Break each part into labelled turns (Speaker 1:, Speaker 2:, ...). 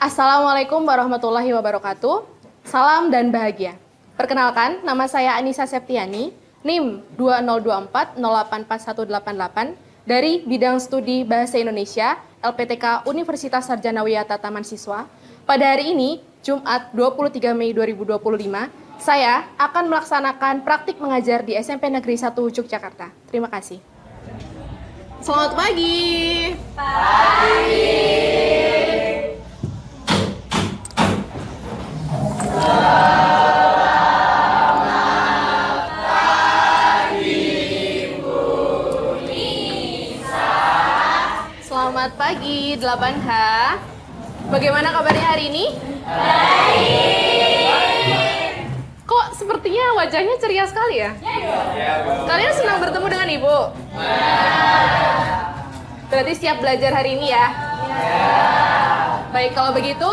Speaker 1: Assalamualaikum warahmatullahi wabarakatuh. Salam dan bahagia. Perkenalkan, nama saya Anissa Septiani, NIM 2024084188 dari Bidang Studi Bahasa Indonesia, LPTK Universitas Sarjana Wiyata Taman Siswa. Pada hari ini, Jumat 23 Mei 2025, saya akan melaksanakan praktik mengajar di SMP Negeri 1 Yogyakarta. Terima kasih. Selamat pagi. Pagi. Selamat pagi 8H. Bagaimana kabarnya hari ini? Baik. Kok sepertinya wajahnya ceria sekali ya? Kalian senang bertemu dengan Ibu? Berarti siap belajar hari ini ya? Baik, kalau begitu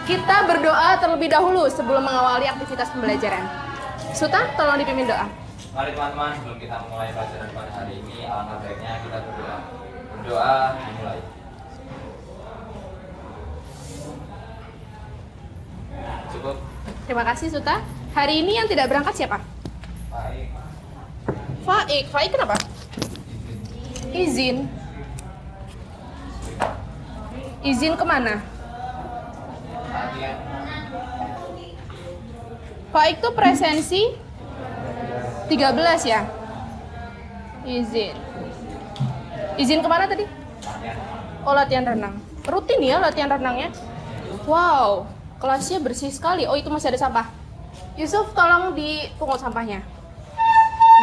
Speaker 1: kita berdoa terlebih dahulu sebelum mengawali aktivitas pembelajaran. Suta, tolong dipimpin doa.
Speaker 2: Mari teman-teman, sebelum kita memulai pelajaran pada hari ini, alangkah baiknya kita berdoa. Berdoa dimulai. Cukup.
Speaker 1: Terima kasih Suta. Hari ini yang tidak berangkat siapa?
Speaker 2: Baik.
Speaker 1: Faik. Faik kenapa? Izin. Izin kemana?
Speaker 2: Latihan.
Speaker 1: Faik tuh presensi 13 ya? Izin. Izin kemana tadi?
Speaker 2: Latihan.
Speaker 1: Oh, latihan renang. Rutin ya latihan renangnya? Wow, kelasnya bersih sekali. Oh, itu masih ada sampah. Yusuf, tolong dipungut sampahnya.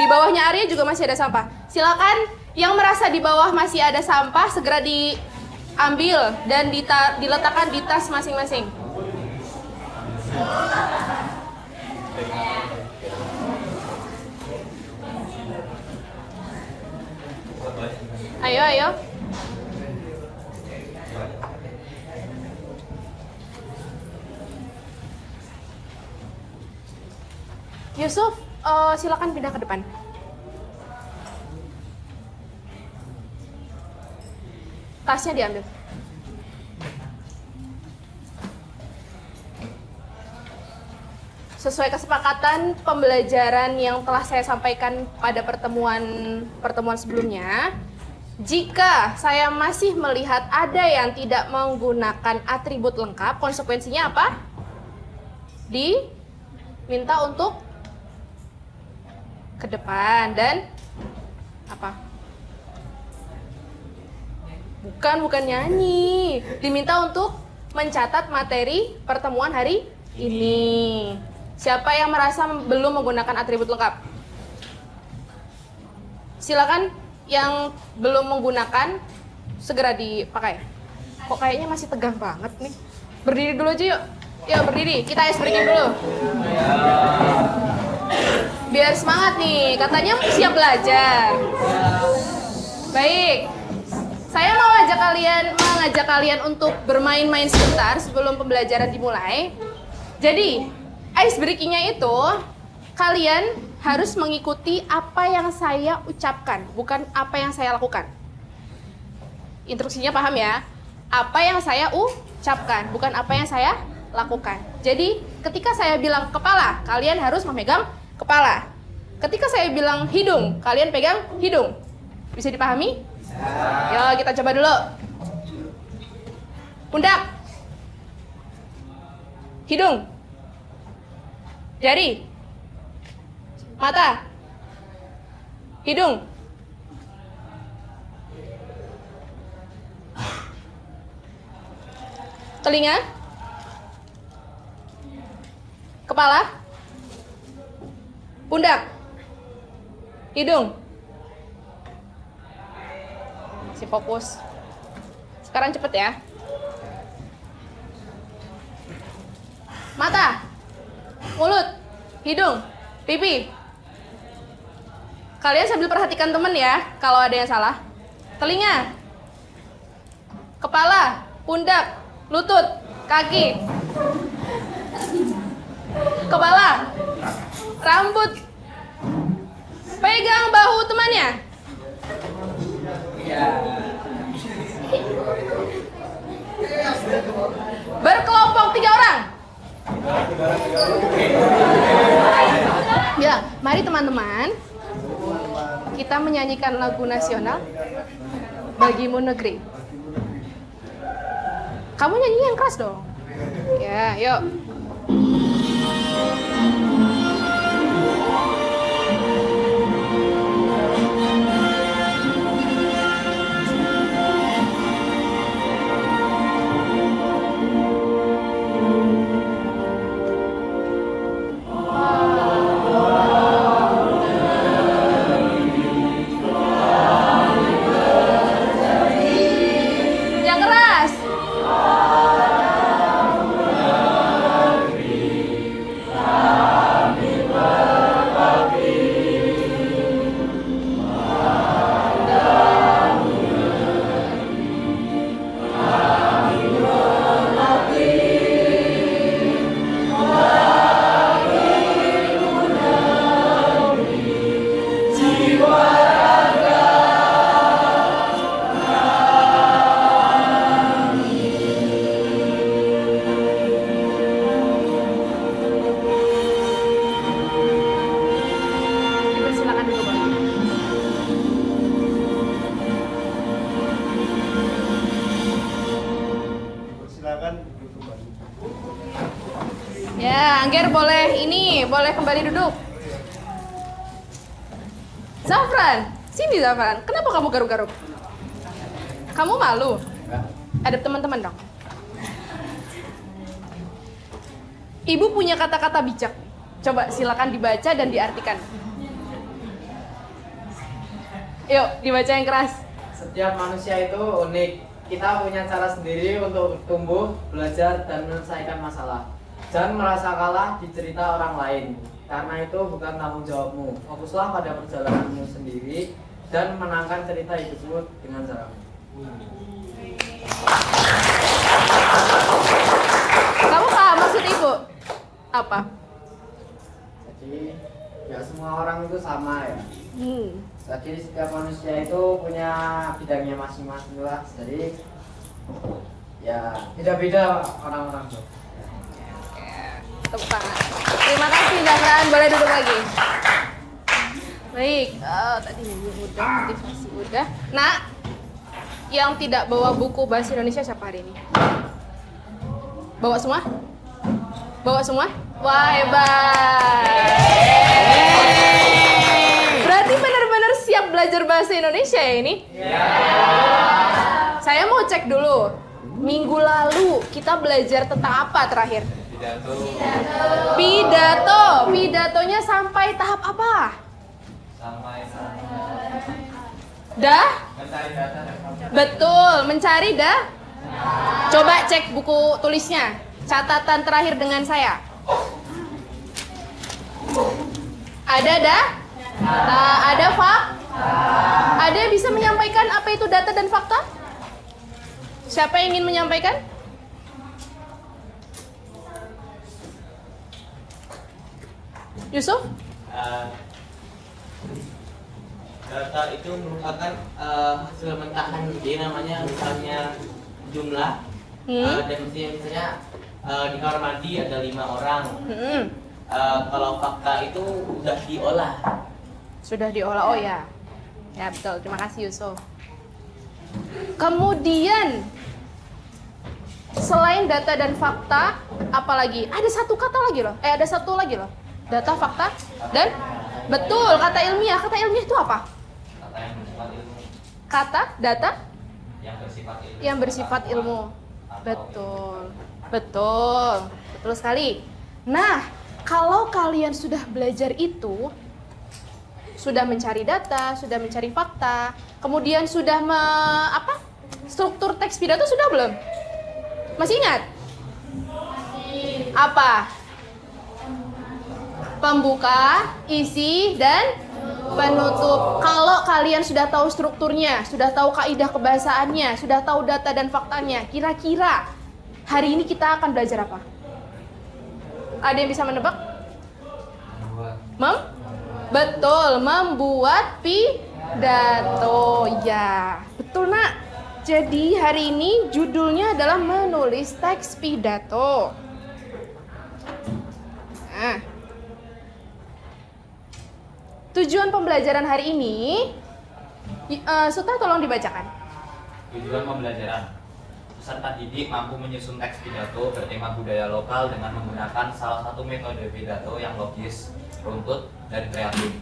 Speaker 1: Di bawahnya Arya juga masih ada sampah. Silakan yang merasa di bawah masih ada sampah segera diambil dan diletakkan di tas masing-masing. Ayo. Yusuf, silakan pindah ke depan. Tasnya diambil. Sesuai kesepakatan pembelajaran yang telah saya sampaikan pada pertemuan sebelumnya, jika saya masih melihat ada yang tidak menggunakan atribut lengkap, konsekuensinya apa? Diminta untuk ke depan dan apa? Bukan nyanyi. Diminta untuk mencatat materi pertemuan hari ini. Siapa yang merasa belum menggunakan atribut lengkap? Silakan yang belum menggunakan segera dipakai. Kok kayaknya masih tegang banget nih. Berdiri dulu aja yuk. Yuk berdiri, kita ice breaking dulu. Biar semangat nih, katanya siap belajar. Baik. Saya mau mengajak kalian untuk bermain-main sebentar sebelum pembelajaran dimulai. Jadi, ice breaking-nya itu kalian harus mengikuti apa yang saya ucapkan, bukan apa yang saya lakukan. Instruksinya paham ya? Apa yang saya ucapkan, bukan apa yang saya lakukan. Jadi, ketika saya bilang kepala, kalian harus memegang kepala. Ketika saya bilang hidung, kalian pegang hidung. Bisa dipahami? Yo, kita coba dulu. Pundak. Hidung. Jari. Mata. Hidung. Telinga. Kepala. Pundak. Hidung. Masih fokus. Sekarang cepet ya. Mata. Mulut. Hidung. Pipi. Kalian sambil perhatikan temen ya, kalau ada yang salah. Telinga. Kepala. Pundak. Lutut. Kaki. Kepala. Rambut. Pegang bahu temannya. Baru Ya, mari teman-teman, kita menyanyikan lagu nasional Bagimu Negeri. Kamu nyanyi yang keras dong. Ya, yuk. Yang keras. Dipersilakan dulu, Bang.
Speaker 3: Silakan duduk kembali.
Speaker 1: Ya, Angger boleh kembali duduk. Zafran, sini Zafran. Kenapa kamu garuk-garuk? Kamu malu? Hadap teman-teman dong. Ibu punya kata-kata bijak. Coba silakan dibaca dan diartikan. Yuk, dibaca yang keras.
Speaker 4: Setiap manusia itu unik. Kita punya cara sendiri untuk tumbuh, belajar, dan menyelesaikan masalah. Jangan merasa kalah di cerita orang lain, karena itu bukan tanggung jawabmu. Fokuslah pada perjalananmu sendiri dan menangkan cerita hidupmu dengan caramu.
Speaker 1: Kamu paham maksud ibu? Apa?
Speaker 4: Jadi, ya semua orang itu sama ya.
Speaker 1: Hmm.
Speaker 4: Jadi setiap manusia itu punya bidangnya masing-masing lah. Jadi ya beda-beda orang-orang tuh.
Speaker 1: Tepuk tangan. Terima kasih Zafran, boleh duduk lagi. Baik, tadi udah, motivasi udah. Nak, yang tidak bawa buku bahasa Indonesia siapa hari ini? Bawa semua? Bawa semua? Wah, hebat. Berarti benar-benar siap belajar bahasa Indonesia ya ini? Saya mau cek dulu. Minggu lalu kita belajar tentang apa terakhir?
Speaker 2: Pidato.
Speaker 1: Pidato. Pidatonya sampai tahap apa?
Speaker 2: Sampai
Speaker 1: Dah?
Speaker 2: mencari data dan fakta.
Speaker 1: Betul, mencari dah. Coba cek buku tulisnya. Catatan terakhir dengan saya. Ada dah? Ada Ada yang bisa menyampaikan apa itu data dan fakta? Siapa yang ingin menyampaikan? Yusuf?
Speaker 5: Data itu merupakan hasil mentahan, jadi namanya misalnya jumlah dan misalnya di kamar mandi ada 5 orang. Kalau fakta itu udah diolah.
Speaker 1: Sudah diolah, oh ya. Ya betul, terima kasih Yusuf. Kemudian selain data dan fakta, apalagi? Ada satu kata lagi loh. Ada satu lagi loh. Data, fakta, dan betul, kata ilmiah. Kata ilmiah itu apa?
Speaker 2: Kata yang bersifat ilmu.
Speaker 1: Kata, data,
Speaker 2: Yang bersifat ilmu.
Speaker 1: yang bersifat ilmu. Betul. Betul. Betul sekali. Nah, kalau kalian sudah belajar itu, sudah mencari data, sudah mencari fakta, kemudian sudah struktur teks pidato sudah belum? Masih ingat? Apa? Pembuka, isi, dan penutup. Kalau kalian sudah tahu strukturnya, sudah tahu kaidah kebahasaannya, sudah tahu data dan faktanya, kira-kira hari ini kita akan belajar apa? Ada yang bisa menebak? Betul, membuat pidato. Ya, betul nak. Jadi hari ini judulnya adalah menulis teks pidato. Nah, tujuan pembelajaran hari ini, Suta tolong dibacakan.
Speaker 2: Tujuan pembelajaran: peserta didik mampu menyusun teks pidato bertema budaya lokal dengan menggunakan salah satu metode pidato yang logis, runtut, dan kreatif.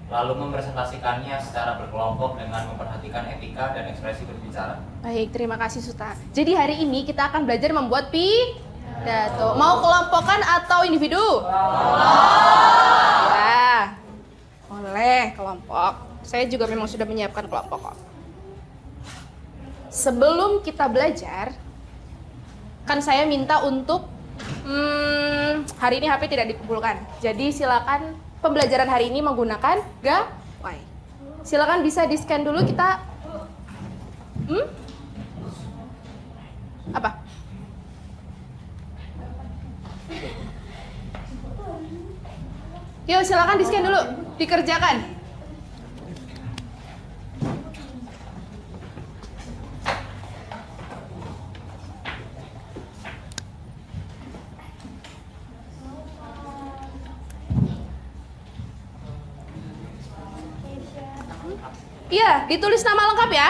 Speaker 2: Lalu mempresentasikannya secara berkelompok dengan memperhatikan etika dan ekspresi berbicara.
Speaker 1: Baik, terima kasih Suta. Jadi hari ini kita akan belajar membuat pidato. Mau kelompokan atau individu? Ya, boleh kelompok. Saya juga memang sudah menyiapkan kelompok kok. Sebelum kita belajar, kan saya minta untuk hari ini HP tidak dikumpulkan. Jadi silakan pembelajaran hari ini menggunakan gawai. Silakan bisa di-scan dulu kita. Apa? Yuk silakan di-scan dulu, dikerjakan. Iya, ditulis nama lengkap ya.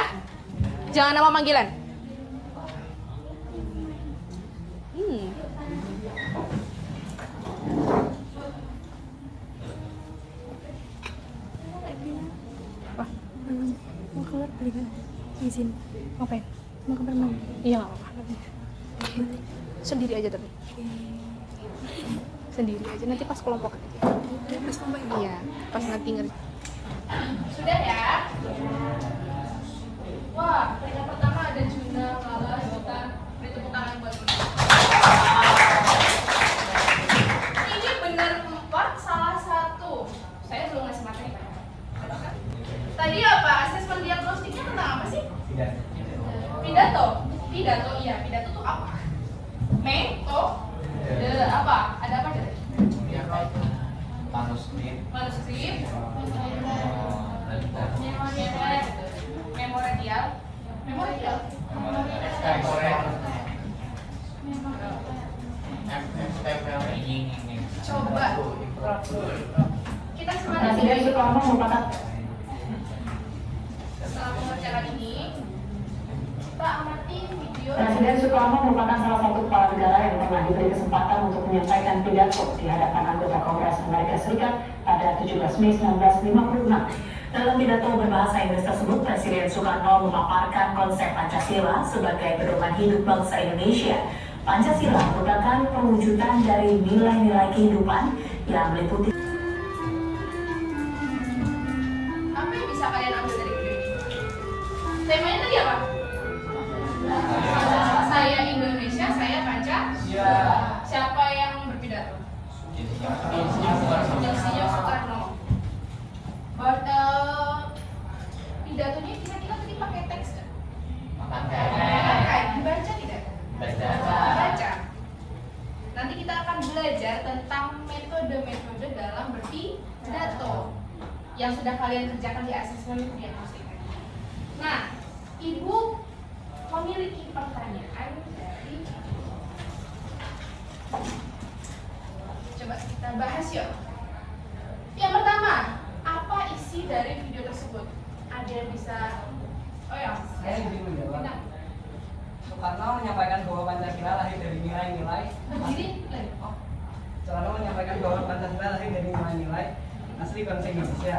Speaker 1: Jangan nama panggilan. Wah, mau keluar beli izin. Ngapain? Mau kamar mandi? Iya, nggak apa-apa. Sendiri aja tapi. Sendiri aja, nanti pas kelompok aja. Pas kelompok? Iya, pas nanti ngerti. Sudah ya? Wah, yang pertama ada Juna, Lala, Juta. Beri tepuk tangan buat Juna. Ini benar 4, salah 1. Saya belum ngasih materi. Tadi apa? Asesmen diagnostiknya tentang apa sih? Pidato. Pidato, iya. Pidato itu apa? Apa? Ada apa aja?
Speaker 2: Manuskrip.
Speaker 1: Manuskrip. Memorial. Coba kita setelah mengerjakan ini, kita amati video.
Speaker 6: Presiden Soekarno merupakan salah satu kepala negara yang pernah diberi kesempatan untuk menyampaikan pidato di hadapan anggota Kongres Amerika Serikat pada 17 Mei 1956. Dalam pidato berbahasa Inggris tersebut, Presiden Soekarno memaparkan konsep Pancasila sebagai pedoman hidup bangsa Indonesia. Pancasila merupakan perwujudan dari nilai-nilai kehidupan yang meliputi.
Speaker 1: Apa yang bisa kalian ambil dari video ini? Temanya tadi apa? Saya Indonesia, saya Pancasila. Siapa yang berpidato? Insinyur Soekarno. Pidatonya kira-kira tadi pakai teks nggak? Pakai. Dibaca tidak? Baca. Nanti kita akan belajar tentang metode-metode dalam berpidato yang sudah kalian kerjakan di asesmen diagnostik. Nah, Ibu memiliki pertanyaan dari, coba kita bahas yuk. Yang pertama, apa isi dari video tersebut? Ada yang bisa? Oh ya,
Speaker 7: Saya izin menjawab. Soekarno menyampaikan bahwa Pancasila lahir dari nilai-nilai.
Speaker 1: berdiri lagi. Oh,
Speaker 7: Soekarno menyampaikan bahwa Pancasila lahir dari nilai-nilai asli bangsa Indonesia.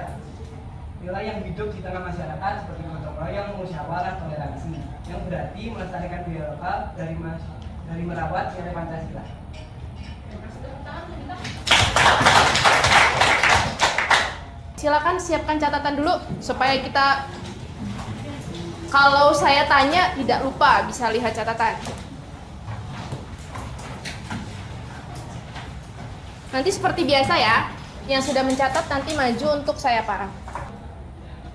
Speaker 7: Nilai yang hidup di tengah masyarakat seperti gotong royong, musyawarah, toleransi, yang berarti melestarikan budaya lokal dari merawat nilai Pancasila.
Speaker 1: kasih tepuk tangan kita. Silakan siapkan catatan dulu supaya kita, kalau saya tanya tidak lupa, bisa lihat catatan. Nanti seperti biasa ya, yang sudah mencatat nanti maju untuk saya parang.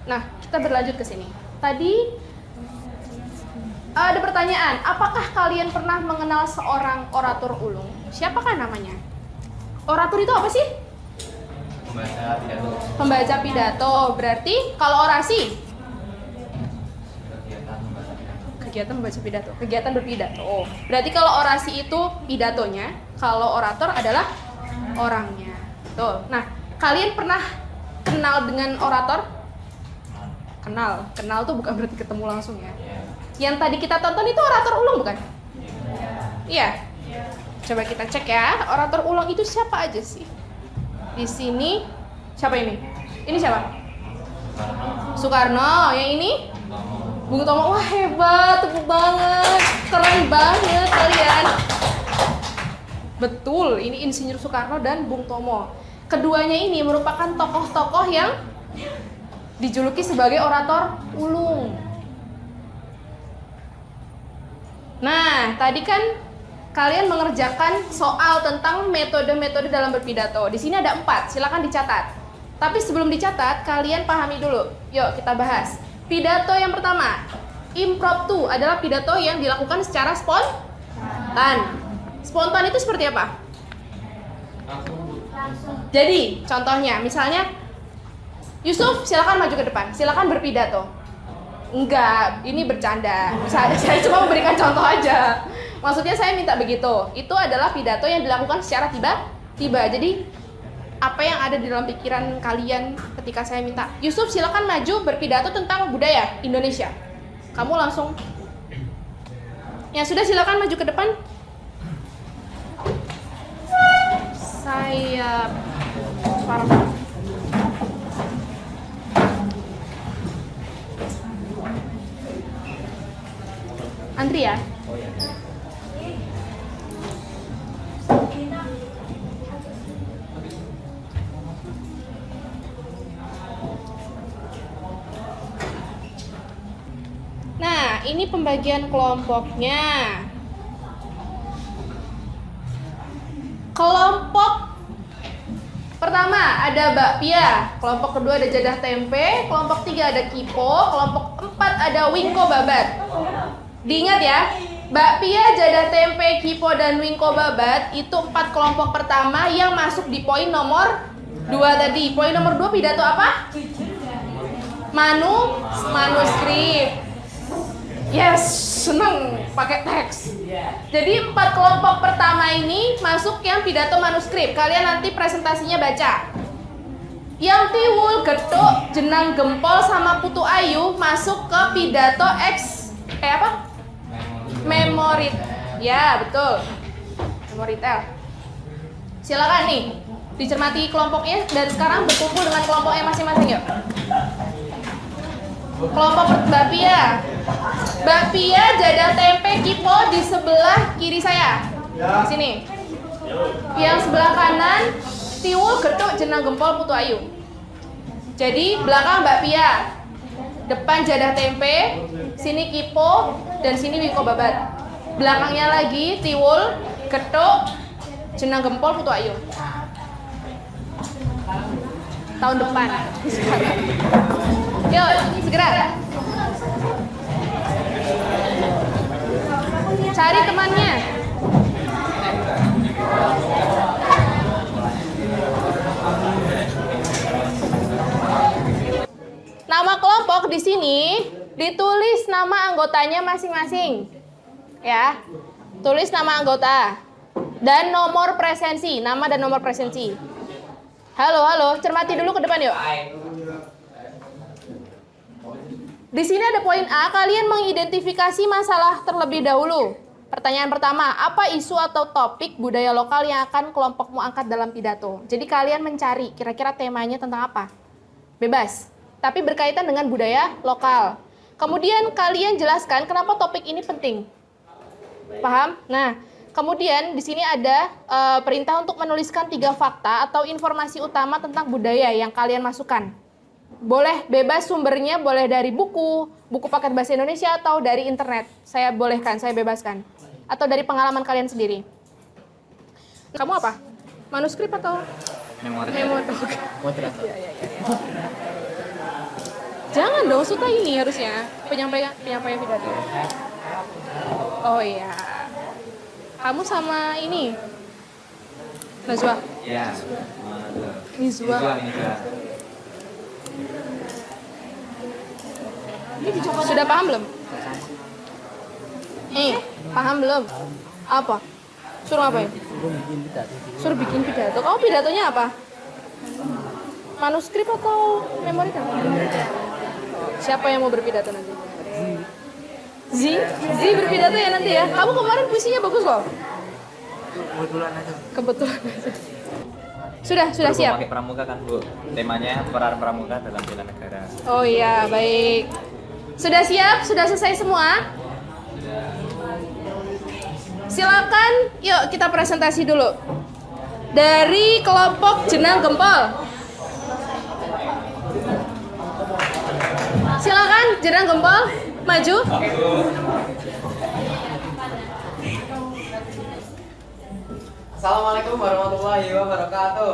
Speaker 1: Nah, kita berlanjut ke sini. Tadi ada pertanyaan, apakah kalian pernah mengenal seorang orator ulung? Siapakah namanya? Orator itu apa sih?
Speaker 2: Membaca pidato.
Speaker 1: Pembaca pidato. Berarti kalau orasi?
Speaker 2: Kegiatan membaca pidato.
Speaker 1: kegiatan membaca pidato, kegiatan berpidato. Oh, berarti kalau orasi itu pidatonya, kalau orator adalah orangnya. Betul. Nah, kalian pernah kenal dengan orator? Kenal tuh bukan berarti ketemu langsung ya. Yang tadi kita tonton itu orator ulung bukan? Iya. Coba kita cek ya, orator ulung itu siapa aja sih? Di sini siapa ini? Ini siapa? Soekarno. Yang ini? Bung Tomo. Wah, hebat, tepuk banget. Keren banget kalian. Betul, ini Insinyur Soekarno dan Bung Tomo. Keduanya ini merupakan tokoh-tokoh yang dijuluki sebagai orator ulung. Nah, tadi kan kalian mengerjakan soal tentang metode-metode dalam berpidato. Di sini ada 4, silakan dicatat. Tapi sebelum dicatat, kalian pahami dulu. Yuk, kita bahas. Pidato yang pertama, impromptu adalah pidato yang dilakukan secara spontan. Spontan itu seperti apa? Jadi, contohnya, misalnya, Yusuf, silakan maju ke depan, silakan berpidato. Enggak, ini bercanda. Saya cuma memberikan contoh aja. Maksudnya saya minta begitu. Itu adalah pidato yang dilakukan secara tiba-tiba. Jadi apa yang ada di dalam pikiran kalian ketika saya minta, Yusuf silakan maju berpidato tentang budaya Indonesia. Kamu langsung, ya sudah silakan maju ke depan. Saya suara. Antri ya. Nah, ini pembagian kelompoknya. Kelompok pertama ada bakpia, kelompok kedua ada jadah tempe, kelompok 3 ada kipo, kelompok 4 ada wingko babat. Diingat ya, bakpia, jadah tempe, kipo, dan wingko babat itu 4 kelompok pertama yang masuk di poin nomor 2 tadi. Poin nomor 2 pidato apa? Manuskrip. Yes, seneng pakai teks. Jadi 4 kelompok pertama ini masuk yang pidato manuskrip. Kalian nanti presentasinya baca. Yang tiwul, getuk, jenang gempol, sama putu ayu masuk ke pidato apa? Memorit. Ya, betul. Memoritel. Silakan nih dicermati kelompoknya dan sekarang berkumpul dengan kelompoknya masing-masing yuk. Kelompok bakpia. Bakpia, jadah tempe, kipo di sebelah kiri saya. Di sini. Yang sebelah kanan tiwul, getuk, jenang gempol, putu ayu. Jadi belakang bakpia, depan jadah tempe, sini kipo, dan sini wingko babat. Belakangnya lagi tiwul, getuk, jenang gempol, putu ayu. Tahun depan. Yuk, segera. Cari temannya. Nama kelompok di sini ditulis nama anggotanya masing-masing. Ya. Tulis nama anggota dan nomor presensi, nama dan nomor presensi. Halo, cermati dulu ke depan yuk. Di sini ada poin A, kalian mengidentifikasi masalah terlebih dahulu. Pertanyaan pertama, apa isu atau topik budaya lokal yang akan kelompokmu angkat dalam pidato? Jadi kalian mencari kira-kira temanya tentang apa? Bebas, tapi berkaitan dengan budaya lokal. Kemudian kalian jelaskan kenapa topik ini penting. Paham? Nah, kemudian di sini ada perintah untuk menuliskan 3 fakta atau informasi utama tentang budaya yang kalian masukkan. Boleh bebas sumbernya, boleh dari buku paket bahasa Indonesia atau dari internet. Saya bolehkan, saya bebaskan. Atau dari pengalaman kalian sendiri. Kamu apa? Manuskrip atau? Memori. Ya. Jangan dong, suka ini harusnya. Penyampaian pidato. Oh iya. Kamu sama ini? Najwa?
Speaker 2: Ya.
Speaker 1: Nizwa. Sudah paham belum? Paham belum? Apa? Suruh ngapain? Suruh bikin pidato. Kamu pidatonya apa? Manuskrip atau memori kan? Siapa yang mau berpidato nanti? Zi berpidato ya nanti ya. Kamu kemarin puisinya bagus loh. Kebetulan aja. Sudah siap.
Speaker 2: Pakai pramuka kan Bu. Temanya peran pramuka dalam bela negara.
Speaker 1: Oh iya, baik. Sudah siap? Sudah selesai semua? Silakan, yuk kita presentasi dulu. Dari kelompok Jenang Gempol. Silakan Jenang Gempol, maju.
Speaker 4: Assalamualaikum warahmatullahi wabarakatuh.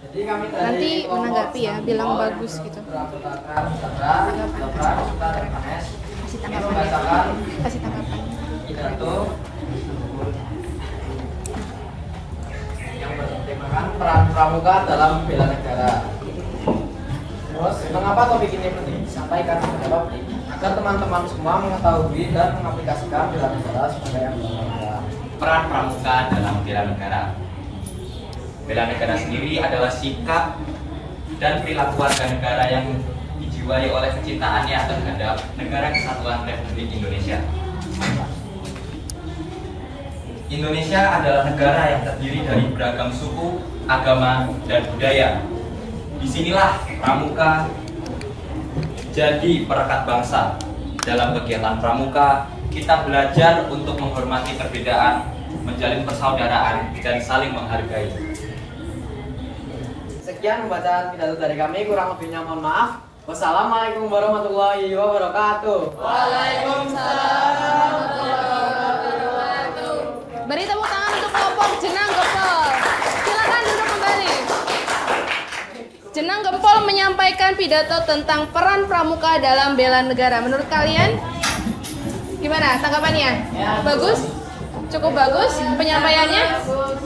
Speaker 4: Jadi kami dari
Speaker 1: Nanti
Speaker 4: kelompok
Speaker 1: menanggapi ya, bilang bagus gitu.
Speaker 4: beranggotakan Putra, Panes,
Speaker 1: Kasih
Speaker 4: yang
Speaker 1: tanggapan.
Speaker 4: membacakan
Speaker 1: Kasih tanggapan.
Speaker 4: pidato yang bertemakan peran pramuka dalam bela negara. Terus, mengapa topik ini penting disampaikan kepada publik? Agar teman-teman semua mengetahui dan mengaplikasikan bela negara sebagai yang berbeda.
Speaker 2: Peran pramuka dalam bela negara. Bela negara sendiri adalah sikap dan perilaku warga negara yang dijiwai oleh kecintaannya terhadap Negara Kesatuan Republik Indonesia. Indonesia adalah negara yang terdiri dari beragam suku, agama, dan budaya. Disinilah pramuka jadi perekat bangsa. Dalam kegiatan pramuka, kita belajar untuk menghormati perbedaan, menjalin persaudaraan, dan saling menghargai.
Speaker 4: Sekian pembacaan pidato dari kami, kurang lebihnya mohon maaf. Wassalamualaikum warahmatullahi wabarakatuh.
Speaker 1: Beri tepuk tangan untuk kelompok Jenang Gempol. Silakan duduk kembali. Jenang Gempol menyampaikan pidato tentang peran pramuka dalam bela negara. Menurut kalian gimana tanggapannya? Bagus? Cukup bagus? Penyampaiannya?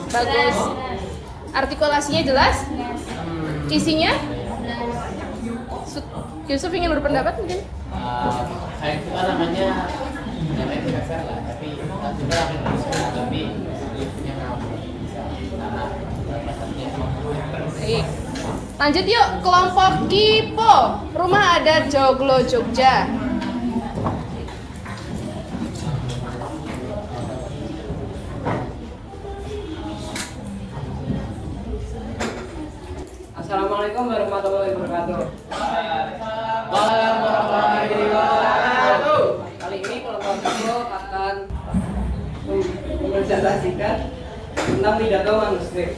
Speaker 1: Bagus. Artikulasinya jelas? Isinya? Yusuf ingin berpendapat mungkin?
Speaker 5: Saya itu kan namanya tidak fair lah, tapi kita juga akan menghadapi yang
Speaker 1: Baik. Lanjut yuk, kelompok Kipo, Rumah Adat Joglo Jogja.
Speaker 7: Assalamualaikum warahmatullahi wabarakatuh. Kali ini kelompok Kipo akan mempresentasikan tentang pidato manuskrip.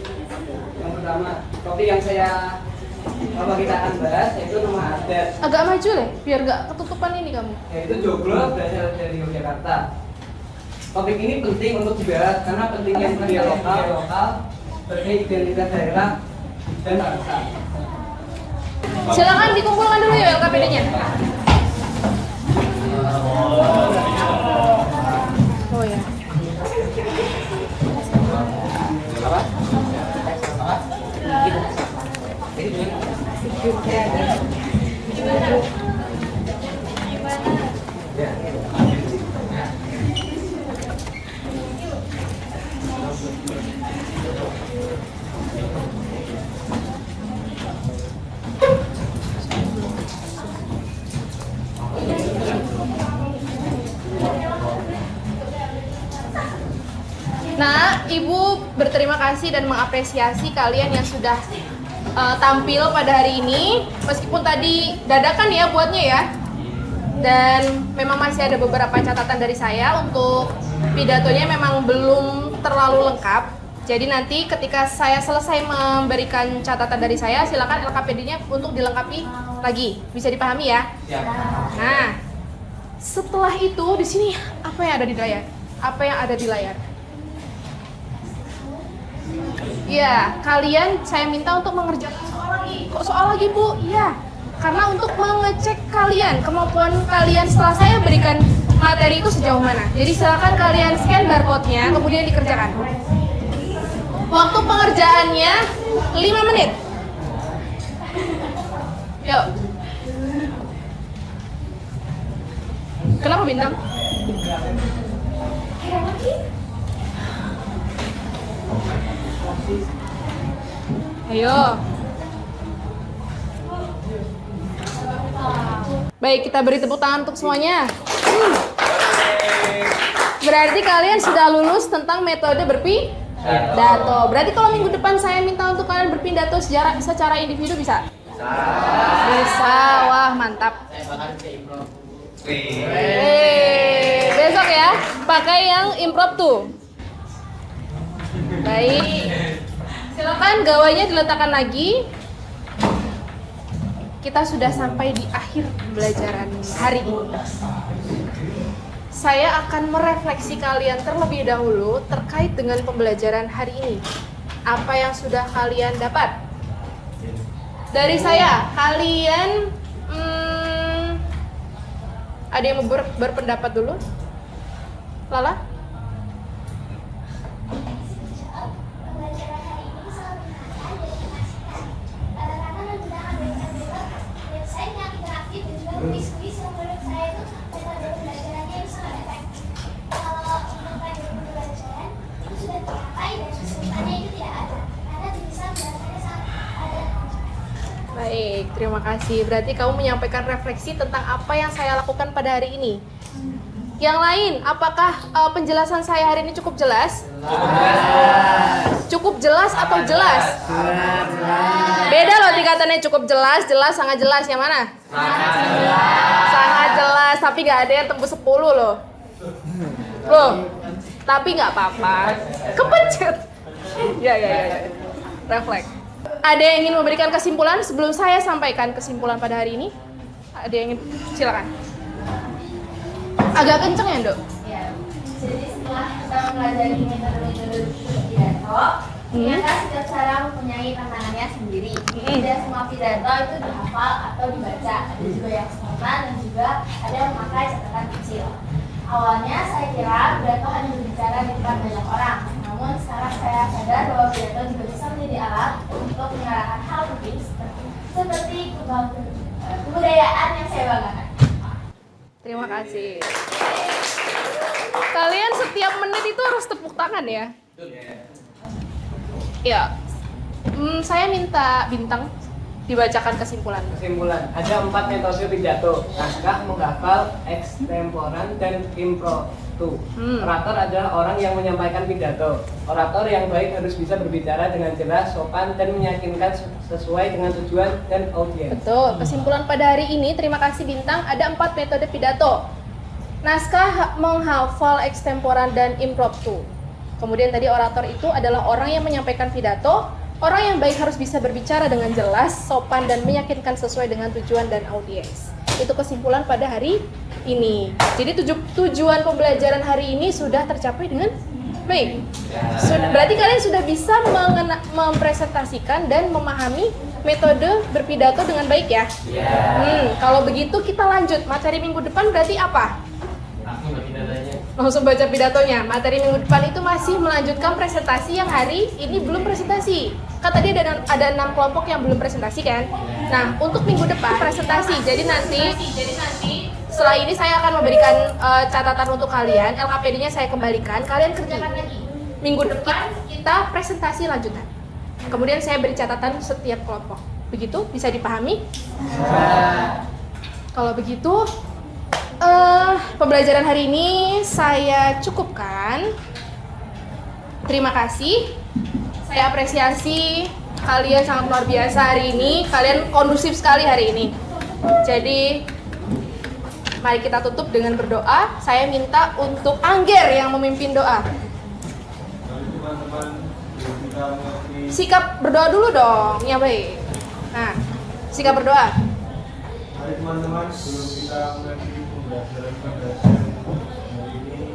Speaker 7: Yang pertama, topik yang kita akan bahas yaitu rumah adat,
Speaker 1: Agak maju deh, biar gak ketutupan ini kamu.
Speaker 7: yaitu Joglo berasal dari Yogyakarta. Topik ini penting untuk dibahas karena pentingnya budaya lokal sebagai identitas daerah dan bangsa.
Speaker 1: Silakan dikumpulkan dulu ya LKPD-nya. Oh ya. Nah, Ibu berterima kasih dan mengapresiasi kalian yang sudah tampil pada hari ini. Meskipun tadi dadakan ya buatnya ya. Dan memang masih ada beberapa catatan dari saya untuk pidatonya memang belum terlalu lengkap. Jadi nanti ketika saya selesai memberikan catatan dari saya, silakan LKPD-nya untuk dilengkapi lagi. Bisa dipahami ya? Nah, setelah itu di sini apa yang ada di layar? Apa yang ada di layar? Ya, kalian saya minta untuk mengerjakan soal lagi. Kok soal lagi, Bu? Iya. Karena untuk mengecek kalian, kemampuan kalian setelah saya berikan materi itu sejauh mana. Jadi silakan kalian scan barcode-nya, kemudian dikerjakan. Waktu pengerjaannya 5 menit. Yuk. Kenapa Bintang? Ayo. Baik, kita beri tepuk tangan untuk semuanya. Berarti kalian sudah lulus tentang metode berpidato. Berarti kalau minggu depan saya minta untuk kalian berpidato secara individu bisa? Bisa. Wah, mantap. Besok ya, pakai yang impromptu. Baik. Silakan gawainya diletakkan lagi. Kita sudah sampai di akhir pembelajaran hari ini. Saya akan merefleksi kalian terlebih dahulu terkait dengan pembelajaran hari ini. Apa yang sudah kalian dapat? Dari saya, kalian ada yang mau berpendapat dulu? Lala?
Speaker 8: Diskusi menurut saya itu metode pembelajarannya itu sangat efektif. Kalau untuk metode pembelajaran itu sudah dicapai dan kesulitannya itu tidak ada karena bisa belajarnya sangat ada.
Speaker 1: Baik, terima kasih. Berarti kamu menyampaikan refleksi tentang apa yang saya lakukan pada hari ini. Yang lain, apakah penjelasan saya hari ini cukup jelas? Cukup jelas atau jelas? Beda loh tingkatannya, cukup jelas, jelas, sangat jelas. Yang mana? Sangat jelas, tapi nggak ada yang tembus 10 loh. Loh, tapi nggak apa-apa. Kepencet. Ya. Refleks. Ada yang ingin memberikan kesimpulan sebelum saya sampaikan kesimpulan pada hari ini? Ada yang ingin? Silakan. Agak kenceng ya, Dok?
Speaker 8: Ya, jadi setelah kita mempelajari metode-metode pidato, ternyata setiap cara mempunyai tantangannya sendiri. Tidak semua pidato itu dihafal atau dibaca. Ada juga yang spontan dan juga ada yang memakai catatan kecil. Awalnya saya kira pidato hanya berbicara di depan banyak orang. Namun sekarang saya sadar bahwa pidato juga bisa menjadi alat untuk menyuarakan hal penting seperti kebudayaan yang saya banggakan.
Speaker 1: Terima kasih. Kalian setiap menit itu harus tepuk tangan ya? Ya. Saya minta Bintang dibacakan kesimpulan.
Speaker 4: Kesimpulan, ada 4 metode pidato: naskah, menghafal, ekstemporan, dan impromptu. Orator adalah orang yang menyampaikan pidato. Orator yang baik harus bisa berbicara dengan jelas, sopan, dan meyakinkan sesuai dengan tujuan dan audiens.
Speaker 1: Betul. Kesimpulan pada hari ini, terima kasih Bintang, ada 4 metode pidato: naskah, menghafal, ekstemporan, dan impromptu. Kemudian tadi orator itu adalah orang yang menyampaikan pidato. Orang yang baik harus bisa berbicara dengan jelas, sopan, dan meyakinkan sesuai dengan tujuan dan audiens. Itu kesimpulan pada hari ini. Jadi tujuan pembelajaran hari ini sudah tercapai dengan baik. Berarti kalian sudah bisa mempresentasikan dan memahami metode berpidato dengan baik ya? Kalau begitu kita lanjut. Materi minggu depan berarti apa? Langsung baca pidatonya. Materi minggu depan itu masih melanjutkan presentasi yang hari ini belum presentasi. Kan tadi ada 6 kelompok yang belum presentasi kan? Nah, untuk minggu depan presentasi. Jadi nanti setelah ini saya akan memberikan catatan untuk kalian. LKPD-nya saya kembalikan. Kalian kerjakan lagi. Minggu depan kita presentasi lanjutan. Kemudian saya beri catatan setiap kelompok. Begitu? Bisa dipahami? Kalau begitu, pembelajaran hari ini saya cukupkan. Terima kasih. Saya apresiasi kalian sangat luar biasa hari ini. Kalian kondusif sekali hari ini. Jadi mari kita tutup dengan berdoa. Saya minta untuk Angger yang memimpin doa. Sikap berdoa dulu dong, ya baik. Nah, sikap berdoa.
Speaker 3: Mari teman-teman, sebelum kita mengakhiri pembelajaran pada hari ini,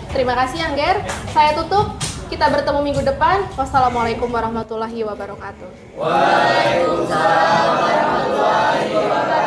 Speaker 1: Terima kasih Angger. Saya tutup. Kita bertemu minggu depan. Wassalamualaikum warahmatullahi wabarakatuh.
Speaker 2: Waalaikumsalam warahmatullahi wabarakatuh.